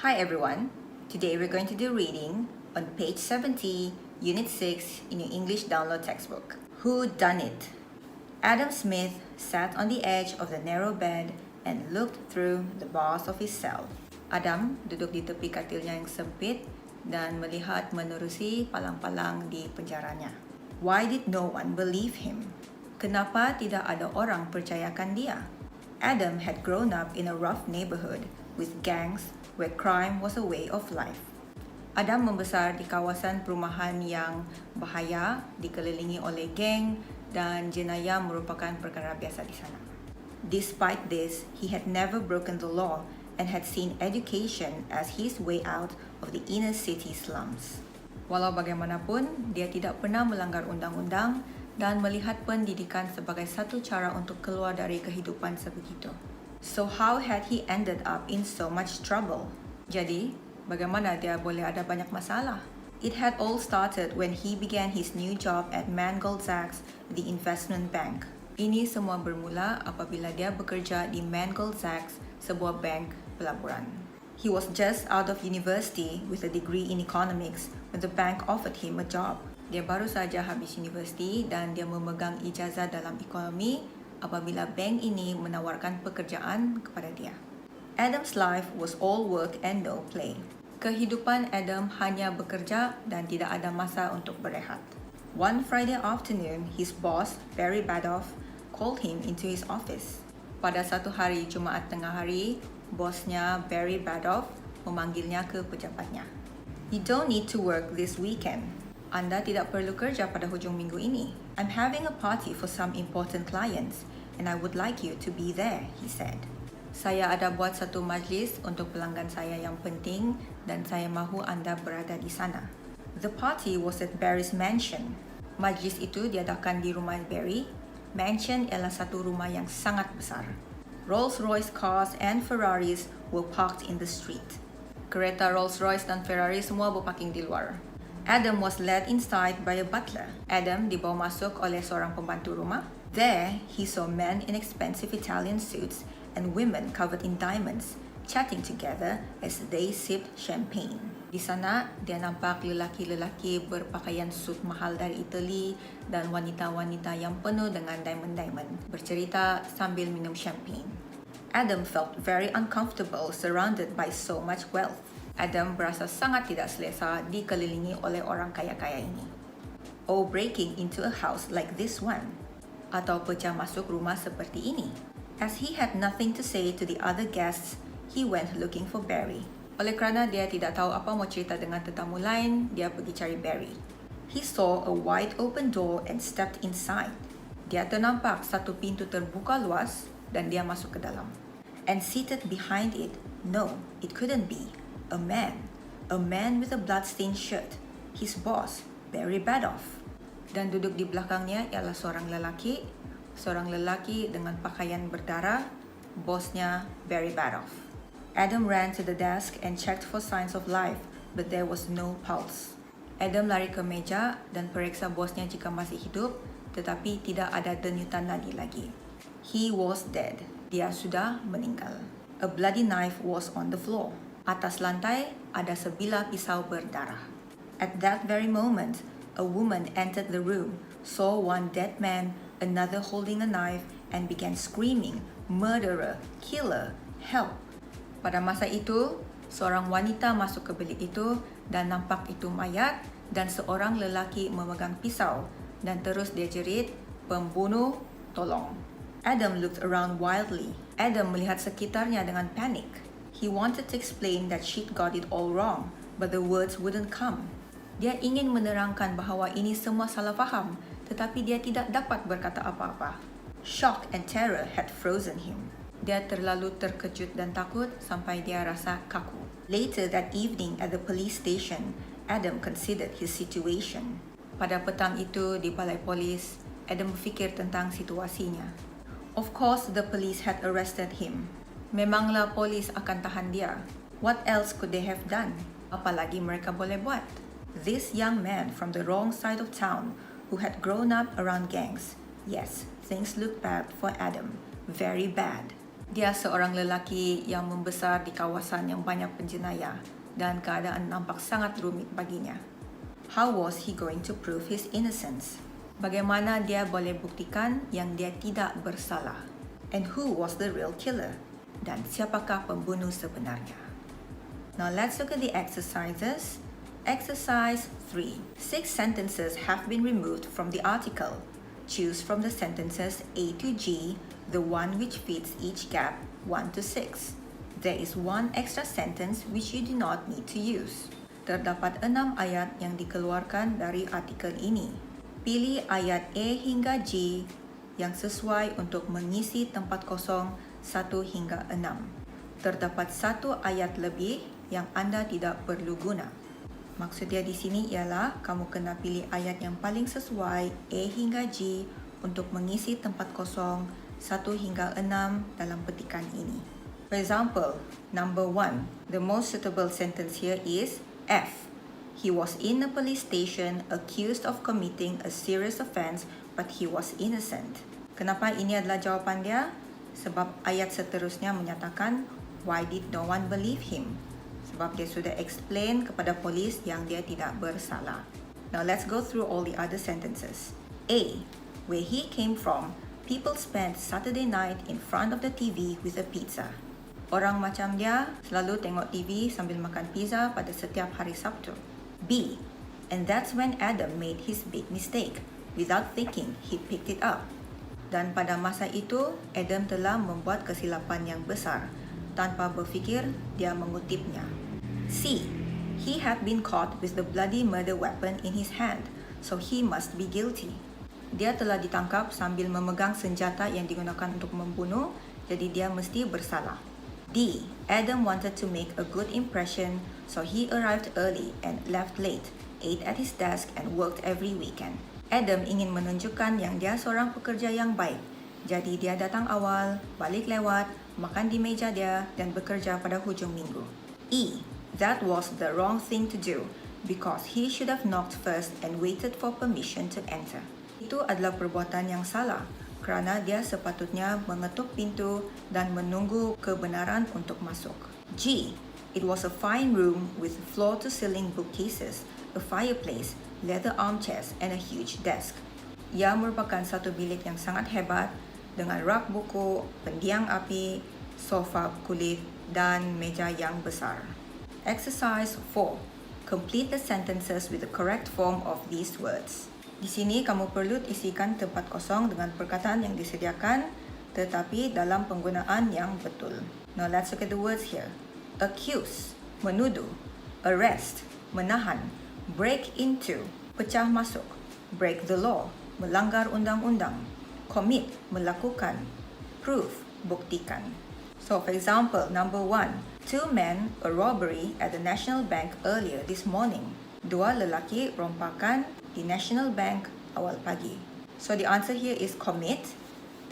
Hi everyone. Today we're going to do reading on page 70, Unit 6 in your English download textbook. Whodunnit? Adam Smith sat on the edge of the narrow bed and looked through the bars of his cell. Adam duduk di tepi katilnya yang sempit dan melihat menerusi palang-palang di penjaranya. Why did no one believe him? Kenapa tidak ada orang percayakan dia? Adam had grown up in a rough neighborhood with gangs where crime was a way of life. Adam membesar di kawasan perumahan yang bahaya, dikelilingi oleh geng dan jenayah merupakan perkara biasa di sana. Despite this, he had never broken the law and had seen education as his way out of the inner city slums. Walau bagaimanapun, dia tidak pernah melanggar undang-undang dan melihat pendidikan sebagai satu cara untuk keluar dari kehidupan sebegitu. So how had he ended up in so much trouble? Jadi, bagaimana dia boleh ada banyak masalah? It had all started when he began his new job at Mangold Sachs, the investment bank. Ini semua bermula apabila dia bekerja di Mangold Sachs, sebuah bank pelaburan. He was just out of university with a degree in economics when the bank offered him a job. Dia baru saja habis universiti dan dia memegang ijazah dalam ekonomi apabila bank ini menawarkan pekerjaan kepada dia. Adam's life was all work and no play. Kehidupan Adam hanya bekerja dan tidak ada masa untuk berehat. One Friday afternoon, his boss, Barry Badoff, called him into his office. Pada satu hari Jumaat tengah hari, bosnya Barry Badoff memanggilnya ke pejabatnya. You don't need to work this weekend. Anda tidak perlu kerja pada hujung minggu ini. I'm having a party for some important clients and I would like you to be there, he said. Saya ada buat satu majlis untuk pelanggan saya yang penting dan saya mahu anda berada di sana. The party was at Barry's mansion. Majlis itu diadakan di rumah Barry. Mansion ialah satu rumah yang sangat besar. Rolls-Royce cars and Ferraris were parked in the street. Kereta Rolls-Royce dan Ferrari semua berparking di luar. Adam was led inside by a butler. Adam dibawa masuk oleh seorang pembantu rumah. There, he saw men in expensive Italian suits and women covered in diamonds, chatting together as they sipped champagne. Di sana, dia nampak lelaki-lelaki berpakaian suit mahal dari Italy dan wanita-wanita yang penuh dengan diamond-diamond, bercerita sambil minum champagne. Adam felt very uncomfortable surrounded by so much wealth. Adam berasa sangat tidak selesa dikelilingi oleh orang kaya-kaya ini. Or breaking into a house like this one. Atau pecah masuk rumah seperti ini. As he had nothing to say to the other guests, he went looking for Barry. Oleh kerana dia tidak tahu apa mau cerita dengan tetamu lain, dia pergi cari Barry. He saw a wide open door and stepped inside. Dia ternampak satu pintu terbuka luas dan dia masuk ke dalam. And seated behind it, no, it couldn't be. A man with a bloodstained shirt, his boss, Barry Badoff. Dan duduk di belakangnya ialah seorang lelaki dengan pakaian berdarah, bosnya Barry Badoff. Adam ran to the desk and checked for signs of life, but there was no pulse. Adam lari ke meja dan periksa bosnya jika masih hidup, tetapi tidak ada denyutan nadi lagi. He was dead. Dia sudah meninggal. A bloody knife was on the floor. Atas lantai ada sebilah pisau berdarah. At that very moment, a woman entered the room, saw one dead man, another holding a knife, and began screaming, "Murderer! Killer! Help!" Pada masa itu, seorang wanita masuk ke bilik itu dan nampak itu mayat dan seorang lelaki memegang pisau dan terus dia jerit, "Pembunuh, tolong!" Adam looked around wildly. Adam melihat sekitarnya dengan panik. He wanted to explain that she'd got it all wrong, but the words wouldn't come. Dia ingin menerangkan bahawa ini semua salah faham, tetapi dia tidak dapat berkata apa-apa. Shock and terror had frozen him. Dia terlalu terkejut dan takut sampai dia rasa kaku. Later that evening at the police station, Adam considered his situation. Pada petang itu di balai polis, Adam berfikir tentang situasinya. Of course, the police had arrested him. Memanglah polis akan tahan dia. What else could they have done? Apalagi mereka boleh buat? This young man from the wrong side of town who had grown up around gangs. Yes, things looked bad for Adam. Very bad. Dia seorang lelaki yang membesar di kawasan yang banyak penjenayah dan keadaan nampak sangat rumit baginya. How was he going to prove his innocence? Bagaimana dia boleh buktikan yang dia tidak bersalah? And who was the real killer? Dan siapakah pembunuh sebenarnya? Now let's look at the exercises. Exercise 3. 6 sentences have been removed from the article. Choose from the sentences A to G, the one which fits each gap 1 to 6. There is one extra sentence which you do not need to use. Terdapat 6 ayat yang dikeluarkan dari artikel ini. Pilih ayat A hingga G yang sesuai untuk mengisi tempat kosong 1 hingga 6. Terdapat 1 ayat lebih yang anda tidak perlu guna. Maksud dia di sini ialah kamu kena pilih ayat yang paling sesuai A hingga G untuk mengisi tempat kosong 1 hingga 6 dalam petikan ini. For example, number 1, the most suitable sentence here is F. He was in a police station accused of committing a serious offence but he was innocent. Kenapa ini adalah jawapan dia? Sebab ayat seterusnya menyatakan why did no one believe him? Sebab dia sudah explain kepada polis yang dia tidak bersalah. Now let's go through all the other sentences. A. Where he came from, people spent Saturday night in front of the TV with a pizza. Orang macam dia selalu tengok TV sambil makan pizza pada setiap hari Sabtu. B. And that's when Adam made his big mistake. Without thinking, he picked it up. Dan pada masa itu, Adam telah membuat kesilapan yang besar. Tanpa berfikir, dia mengutipnya. C. He had been caught with the bloody murder weapon in his hand, so he must be guilty. Dia telah ditangkap sambil memegang senjata yang digunakan untuk membunuh, jadi dia mesti bersalah. D. Adam wanted to make a good impression, so he arrived early and left late, ate at his desk and worked every weekend. Adam ingin menunjukkan yang dia seorang pekerja yang baik, jadi dia datang awal, balik lewat, makan di meja dia dan bekerja pada hujung minggu. E. That was the wrong thing to do because he should have knocked first and waited for permission to enter. Itu adalah perbuatan yang salah kerana dia sepatutnya mengetuk pintu dan menunggu kebenaran untuk masuk. G. It was a fine room with floor-to-ceiling bookcases, a fireplace, leather armchairs and a huge desk. Ia merupakan satu bilik yang sangat hebat dengan rak buku, pendiam api, sofa kulit dan meja yang besar. Exercise 4. Complete the sentences with the correct form of these words. Di sini kamu perlu isikan tempat kosong dengan perkataan yang disediakan tetapi dalam penggunaan yang betul. Now let's look at the words here. Accuse, menuduh. Arrest, menahan. Break into, pecah masuk. Break the law, melanggar undang-undang. Commit, melakukan. Prove, buktikan. So for example, number 1. 2 men a robbery at the National Bank earlier this morning. 2 lelaki rompakan di National Bank awal pagi. So the answer here is commit.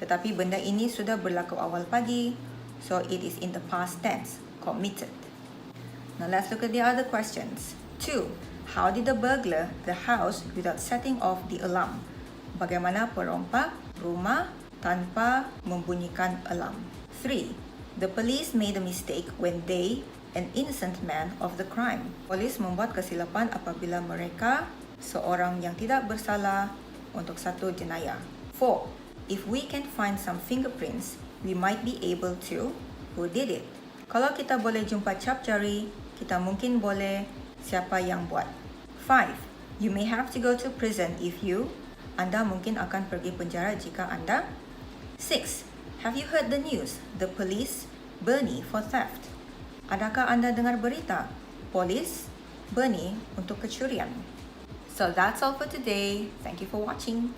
Tetapi benda ini sudah berlaku awal pagi. So it is in the past tense. Committed. Now let's look at the other questions. 2. How did the burglar the house without setting off the alarm? Bagaimana perompak rumah tanpa membunyikan alarm? 3. The police made a mistake when they, an innocent man, of the crime. Polis membuat kesilapan apabila mereka, seorang yang tidak bersalah, untuk satu jenayah. 4. If we can find some fingerprints, we might be able to, who did it? Kalau kita boleh jumpa cap jari, kita mungkin boleh siapa yang buat. 5. You may have to go to prison if you, anda mungkin akan pergi penjara jika anda. 6. Have you heard the news? The police Bernie for theft. Adakah anda dengar berita? Polis Bernie untuk kecurian. So that's all for today. Thank you for watching.